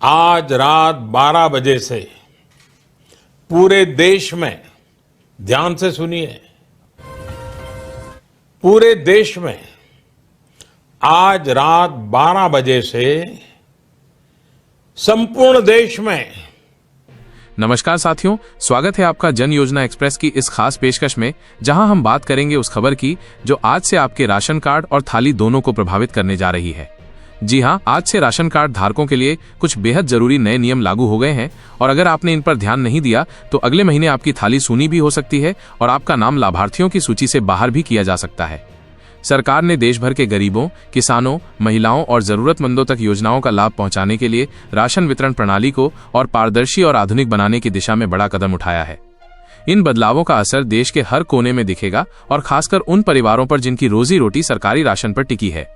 आज रात 12 बजे से पूरे देश में, ध्यान से सुनिए, पूरे देश में आज रात 12 बजे से संपूर्ण देश में। नमस्कार साथियों, स्वागत है आपका जन योजना एक्सप्रेस की इस खास पेशकश में, जहां हम बात करेंगे उस खबर की जो आज से आपके राशन कार्ड और थाली दोनों को प्रभावित करने जा रही है। जी हां, आज से राशन कार्ड धारकों के लिए कुछ बेहद जरूरी नए नियम लागू हो गए हैं और अगर आपने इन पर ध्यान नहीं दिया तो अगले महीने आपकी थाली सूनी भी हो सकती है और आपका नाम लाभार्थियों की सूची से बाहर भी किया जा सकता है। सरकार ने देश भर के गरीबों, किसानों, महिलाओं और जरूरतमंदों तक योजनाओं का लाभ पहुंचाने के लिए राशन वितरण प्रणाली को और पारदर्शी और आधुनिक बनाने की दिशा में बड़ा कदम उठाया है। इन बदलावों का असर देश के हर कोने में दिखेगा और खासकर उन परिवारों पर जिनकी रोजी रोटी सरकारी राशन पर टिकी है।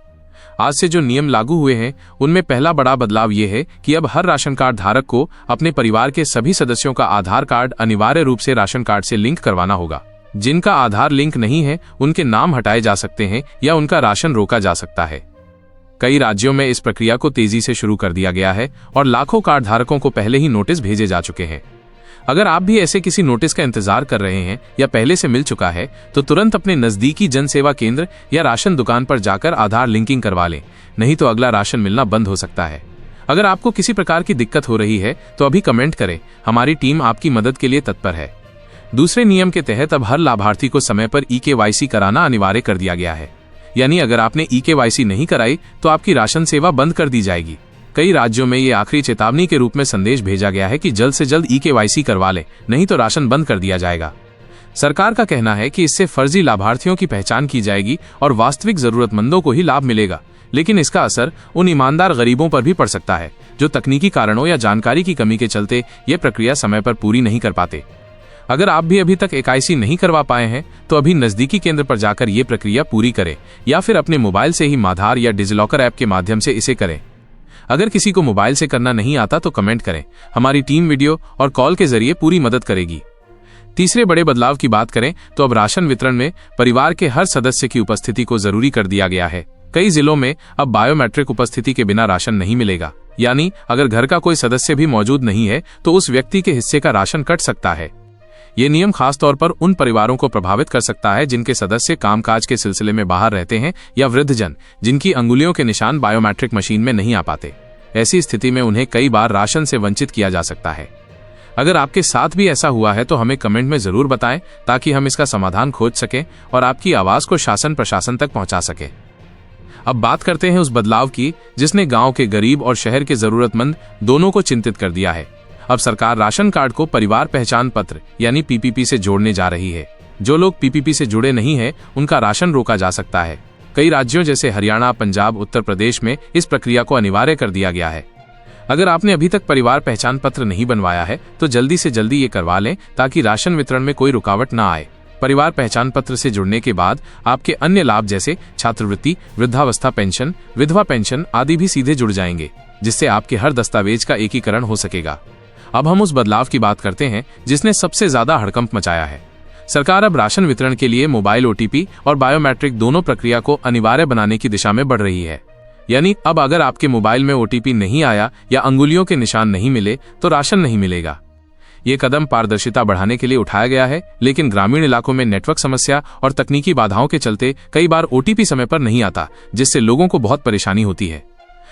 आज से जो नियम लागू हुए हैं उनमें पहला बड़ा बदलाव ये है कि अब हर राशन कार्ड धारक को अपने परिवार के सभी सदस्यों का आधार कार्ड अनिवार्य रूप से राशन कार्ड से लिंक करवाना होगा। जिनका आधार लिंक नहीं है उनके नाम हटाए जा सकते हैं या उनका राशन रोका जा सकता है। कई राज्यों में इस प्रक्रिया को तेजी से शुरू कर दिया गया है और लाखों कार्ड धारकों को पहले ही नोटिस भेजे जा चुके हैं। अगर आप भी ऐसे किसी नोटिस का इंतजार कर रहे हैं या पहले से मिल चुका है तो तुरंत अपने नजदीकी जन सेवा केंद्र या राशन दुकान पर जाकर आधार लिंकिंग करवा लें, नहीं तो अगला राशन मिलना बंद हो सकता है। अगर आपको किसी प्रकार की दिक्कत हो रही है तो अभी कमेंट करें, हमारी टीम आपकी मदद के लिए तत्पर है। दूसरे नियम के तहत अब हर लाभार्थी को समय पर EKYC कराना अनिवार्य कर दिया गया है। यानी अगर आपने EKYC नहीं कराई तो आपकी राशन सेवा बंद कर दी जाएगी। कई राज्यों में ये आखिरी चेतावनी के रूप में संदेश भेजा गया है कि जल्द से जल्द EKYC करवा लें, नहीं तो राशन बंद कर दिया जाएगा। सरकार का कहना है कि इससे फर्जी लाभार्थियों की पहचान की जाएगी और वास्तविक जरूरतमंदों को ही लाभ मिलेगा, लेकिन इसका असर उन ईमानदार गरीबों पर भी पड़ सकता है जो तकनीकी कारणों या जानकारी की कमी के चलते ये प्रक्रिया समय पर पूरी नहीं कर पाते। अगर आप भी अभी तक EKYC नहीं करवा पाए हैं तो अभी नजदीकी केंद्र पर जाकर ये प्रक्रिया पूरी करें या फिर अपने मोबाइल से ही आधार या डिजिलॉकर ऐप के माध्यम से इसे करें। अगर किसी को मोबाइल से करना नहीं आता तो कमेंट करें, हमारी टीम वीडियो और कॉल के जरिए पूरी मदद करेगी। तीसरे बड़े बदलाव की बात करें तो अब राशन वितरण में परिवार के हर सदस्य की उपस्थिति को जरूरी कर दिया गया है। कई जिलों में अब बायोमेट्रिक उपस्थिति के बिना राशन नहीं मिलेगा, यानी अगर घर का कोई सदस्य भी मौजूद नहीं है तो उस व्यक्ति के हिस्से का राशन कट सकता है। ये नियम खास तौर पर उन परिवारों को प्रभावित कर सकता है जिनके सदस्य कामकाज के सिलसिले में बाहर रहते हैं या वृद्धजन जिनकी अंगुलियों के निशान बायोमेट्रिक मशीन में नहीं आ पाते। ऐसी स्थिति में उन्हें कई बार राशन से वंचित किया जा सकता है। अगर आपके साथ भी ऐसा हुआ है तो हमें कमेंट में जरूर बताएं ताकि हम इसका समाधान खोज सकें और आपकी आवाज को शासन प्रशासन तक पहुंचा सकें। अब बात करते हैं उस बदलाव की जिसने गांव के गरीब और शहर के जरूरतमंद दोनों को चिंतित कर दिया है। अब सरकार राशन कार्ड को परिवार पहचान पत्र यानी PPP से जोड़ने जा रही है। जो लोग PPP से जुड़े नहीं हैं उनका राशन रोका जा सकता है। कई राज्यों जैसे हरियाणा, पंजाब, उत्तर प्रदेश में इस प्रक्रिया को अनिवार्य कर दिया गया है। अगर आपने अभी तक परिवार पहचान पत्र नहीं बनवाया है तो जल्दी से जल्दी ये करवा लें ताकि राशन वितरण में कोई रुकावट न आए। परिवार पहचान पत्र से जुड़ने के बाद आपके अन्य लाभ जैसे छात्रवृत्ति, वृद्धावस्था पेंशन, विधवा पेंशन आदि भी सीधे जुड़ जाएंगे, जिससे आपके हर दस्तावेज का एकीकरण हो सकेगा। अब हम उस बदलाव की बात करते हैं जिसने सबसे ज्यादा हड़कंप मचाया है। सरकार अब राशन वितरण के लिए मोबाइल OTP और बायोमेट्रिक दोनों प्रक्रिया को अनिवार्य बनाने की दिशा में बढ़ रही है। यानी अब अगर आपके मोबाइल में OTP नहीं आया या अंगुलियों के निशान नहीं मिले तो राशन नहीं मिलेगा। ये कदम पारदर्शिता बढ़ाने के लिए उठाया गया है, लेकिन ग्रामीण इलाकों में नेटवर्क समस्या और तकनीकी बाधाओं के चलते कई बार OTP समय पर नहीं आता, जिससे लोगों को बहुत परेशानी होती है।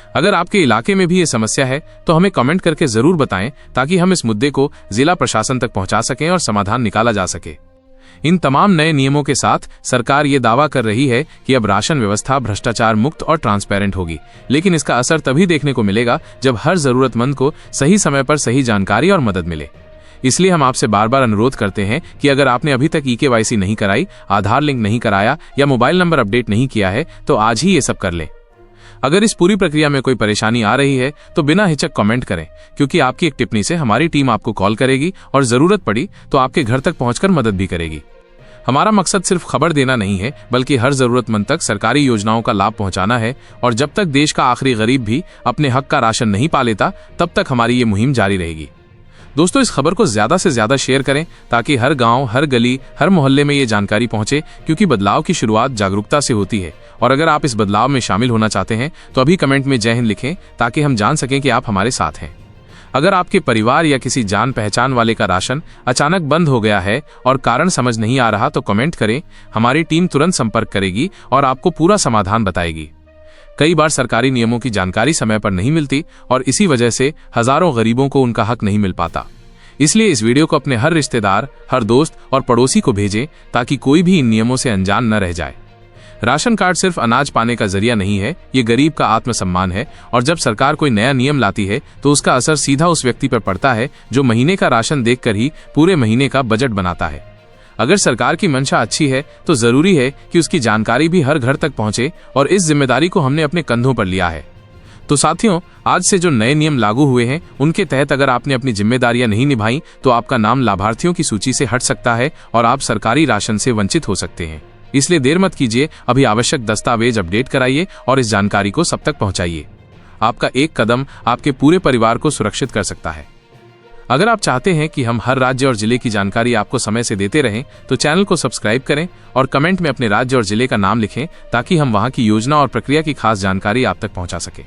अगर आपके इलाके में भी ये समस्या है तो हमें कमेंट करके जरूर बताएं ताकि हम इस मुद्दे को जिला प्रशासन तक पहुंचा सकें और समाधान निकाला जा सके। इन तमाम नए नियमों के साथ सरकार ये दावा कर रही है कि अब राशन व्यवस्था भ्रष्टाचार मुक्त और ट्रांसपेरेंट होगी, लेकिन इसका असर तभी देखने को मिलेगा जब हर जरूरतमंद को सही समय पर सही जानकारी और मदद मिले। इसलिए हम आपसे बार बार अनुरोध करते हैं कि अगर आपने अभी तक EKYC नहीं कराई, आधार लिंक नहीं कराया या मोबाइल नंबर अपडेट नहीं किया है तो आज ही ये सब कर लें। अगर इस पूरी प्रक्रिया में कोई परेशानी आ रही है तो बिना हिचक कमेंट करें, क्योंकि आपकी एक टिप्पणी से हमारी टीम आपको कॉल करेगी और जरूरत पड़ी तो आपके घर तक पहुंचकर मदद भी करेगी। हमारा मकसद सिर्फ खबर देना नहीं है, बल्कि हर जरूरतमंद तक सरकारी योजनाओं का लाभ पहुंचाना है और जब तक देश का आखिरी गरीब भी अपने हक का राशन नहीं पा लेता तब तक हमारी ये मुहिम जारी रहेगी। दोस्तों, इस खबर को ज्यादा से ज्यादा शेयर करें ताकि हर गांव, हर गली, हर मोहल्ले में ये जानकारी पहुंचे, क्योंकि बदलाव की शुरुआत जागरूकता से होती है। और अगर आप इस बदलाव में शामिल होना चाहते हैं तो अभी कमेंट में जय हिंद लिखें ताकि हम जान सकें कि आप हमारे साथ हैं। अगर आपके परिवार या किसी जान पहचान वाले का राशन अचानक बंद हो गया है और कारण समझ नहीं आ रहा तो कमेंट करें, हमारी टीम तुरंत संपर्क करेगी और आपको पूरा समाधान बताएगी। कई बार सरकारी नियमों की जानकारी समय पर नहीं मिलती और इसी वजह से हजारों गरीबों को उनका हक नहीं मिल पाता। इसलिए इस वीडियो को अपने हर रिश्तेदार, हर दोस्त और पड़ोसी को भेजें ताकि कोई भी इन नियमों से अनजान न रह जाए। राशन कार्ड सिर्फ अनाज पाने का जरिया नहीं है, ये गरीब का आत्मसम्मान है और जब सरकार कोई नया नियम लाती है तो उसका असर सीधा उस व्यक्ति पर पड़ता है जो महीने का राशन देखकर ही पूरे महीने का बजट बनाता है। अगर सरकार की मंशा अच्छी है तो जरूरी है कि उसकी जानकारी भी हर घर तक पहुंचे और इस जिम्मेदारी को हमने अपने कंधों पर लिया है। तो साथियों, आज से जो नए नियम लागू हुए हैं उनके तहत अगर आपने अपनी जिम्मेदारियां नहीं निभाई तो आपका नाम लाभार्थियों की सूची से हट सकता है और आप सरकारी राशन से वंचित हो सकते हैं। इसलिए देर मत कीजिए, अभी आवश्यक दस्तावेज अपडेट कराइए और इस जानकारी को सब तक पहुंचाइए। आपका एक कदम आपके पूरे परिवार को सुरक्षित कर सकता है। अगर आप चाहते हैं कि हम हर राज्य और जिले की जानकारी आपको समय से देते रहें तो चैनल को सब्सक्राइब करें और कमेंट में अपने राज्य और जिले का नाम लिखें ताकि हम वहां की योजना और प्रक्रिया की खास जानकारी आप तक पहुंचा सके।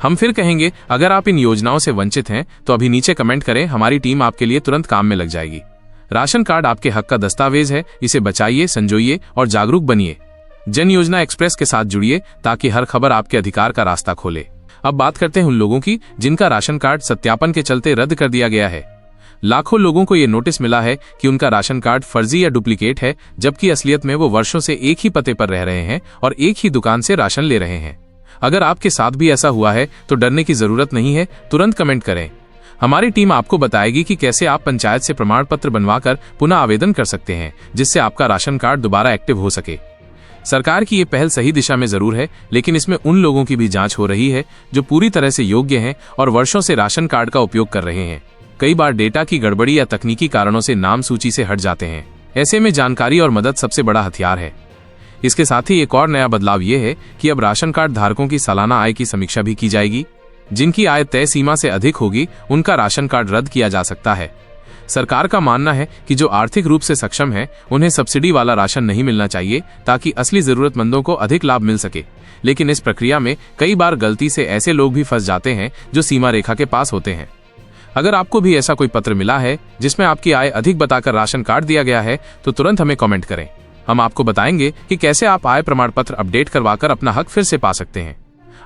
हम फिर कहेंगे, अगर आप इन योजनाओं से वंचित हैं तो अभी नीचे कमेंट करें, हमारी टीम आपके लिए तुरंत काम में लग जाएगी। राशन कार्ड आपके हक का दस्तावेज है, इसे बचाइए, संजोइए और जागरूक बनिए। जन योजना एक्सप्रेस के साथ जुड़िए ताकि हर खबर आपके अधिकार का रास्ता खोले। अब बात करते हैं उन लोगों की जिनका राशन कार्ड सत्यापन के चलते रद्द कर दिया गया है। लाखों लोगों को ये नोटिस मिला है कि उनका राशन कार्ड फर्जी या डुप्लीकेट है, जबकि असलियत में वो वर्षों से एक ही पते पर रह रहे हैं और एक ही दुकान से राशन ले रहे हैं। अगर आपके साथ भी ऐसा हुआ है तो डरने की जरूरत नहीं है, तुरंत कमेंट करें। हमारी टीम आपको बताएगी कि कैसे आप पंचायत से प्रमाण पत्र बनवाकर पुनः आवेदन कर सकते हैं, जिससे आपका राशन कार्ड दोबारा एक्टिव हो सके। सरकार की ये पहल सही दिशा में जरूर है, लेकिन इसमें उन लोगों की भी जांच हो रही है जो पूरी तरह से योग्य हैं और वर्षों से राशन कार्ड का उपयोग कर रहे हैं। कई बार डेटा की गड़बड़ी या तकनीकी कारणों से नाम सूची से हट जाते हैं। ऐसे में जानकारी और मदद सबसे बड़ा हथियार है। इसके साथ ही एक और नया बदलाव ये है कि अब राशन कार्ड धारकों की सालाना आय की समीक्षा भी की जाएगी। जिनकी आय तय सीमा से अधिक होगी उनका राशन कार्ड रद्द किया जा सकता है। सरकार का मानना है कि जो आर्थिक रूप से सक्षम है उन्हें सब्सिडी वाला राशन नहीं मिलना चाहिए ताकि असली जरूरतमंदों को अधिक लाभ मिल सके। लेकिन इस प्रक्रिया में कई बार गलती से ऐसे लोग भी फंस जाते हैं जो सीमा रेखा के पास होते हैं। अगर आपको भी ऐसा कोई पत्र मिला है जिसमें आपकी आय अधिक बताकर राशन कार्ड दिया गया है तो तुरंत हमें कमेंट करें। हम आपको बताएंगे कि कैसे आप आय प्रमाण पत्र अपडेट करवाकर अपना हक फिर से पा सकते हैं।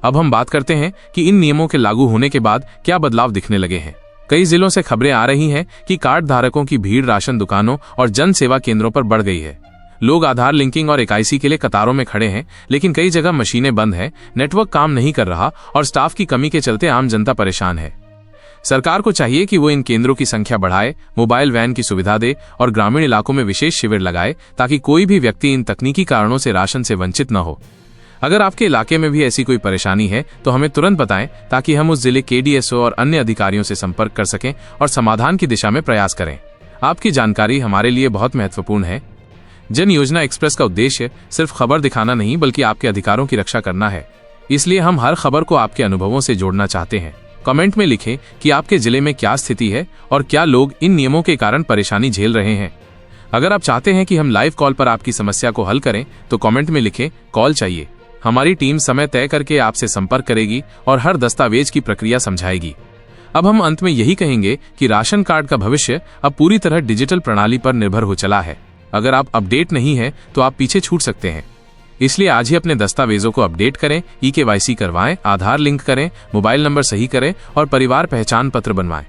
अब हम बात करते हैं कि इन नियमों के लागू होने के बाद क्या बदलाव दिखने लगे हैं। कई जिलों से खबरें आ रही हैं कि कार्ड धारकों की भीड़ राशन दुकानों और जन सेवा केंद्रों पर बढ़ गई है। लोग आधार लिंकिंग और एकाईसी के लिए कतारों में खड़े हैं, लेकिन कई जगह मशीनें बंद हैं, नेटवर्क काम नहीं कर रहा और स्टाफ की कमी के चलते आम जनता परेशान है। सरकार को चाहिए कि वो इन केंद्रों की संख्या बढ़ाए, मोबाइल वैन की सुविधा दे और ग्रामीण इलाकों में विशेष शिविर लगाए ताकि कोई भी व्यक्ति इन तकनीकी कारणों से राशन से वंचित न हो। अगर आपके इलाके में भी ऐसी कोई परेशानी है तो हमें तुरंत बताएं ताकि हम उस जिले के डीएसओ और अन्य अधिकारियों से संपर्क कर सकें और समाधान की दिशा में प्रयास करें। आपकी जानकारी हमारे लिए बहुत महत्वपूर्ण है। जन योजना एक्सप्रेस का उद्देश्य सिर्फ खबर दिखाना नहीं बल्कि आपके अधिकारों की रक्षा करना है। इसलिए हम हर खबर को आपके अनुभवों से जोड़ना चाहते हैं। कमेंट में लिखें कि आपके जिले में क्या स्थिति है और क्या लोग इन नियमों के कारण परेशानी झेल रहे हैं। अगर आप चाहते हैं कि हम लाइव कॉल पर आपकी समस्या को हल करें तो कमेंट में लिखें कॉल चाहिए। हमारी टीम समय तय करके आपसे संपर्क करेगी और हर दस्तावेज की प्रक्रिया समझाएगी। अब हम अंत में यही कहेंगे कि राशन कार्ड का भविष्य अब पूरी तरह डिजिटल प्रणाली पर निर्भर हो चला है। अगर आप अपडेट नहीं हैं तो आप पीछे छूट सकते हैं। इसलिए आज ही अपने दस्तावेजों को अपडेट करें, ई-केवाईसी करवाएं, आधार लिंक करें, मोबाइल नंबर सही करें और परिवार पहचान पत्र बनवाएं।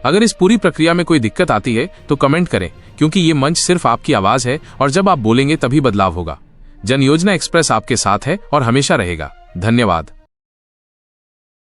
अगर इस पूरी प्रक्रिया में कोई दिक्कत आती है तो कमेंट करें, क्योंकि ये मंच सिर्फ आपकी आवाज है और जब आप बोलेंगे तभी बदलाव होगा। जन योजना एक्सप्रेस आपके साथ है और हमेशा रहेगा। धन्यवाद।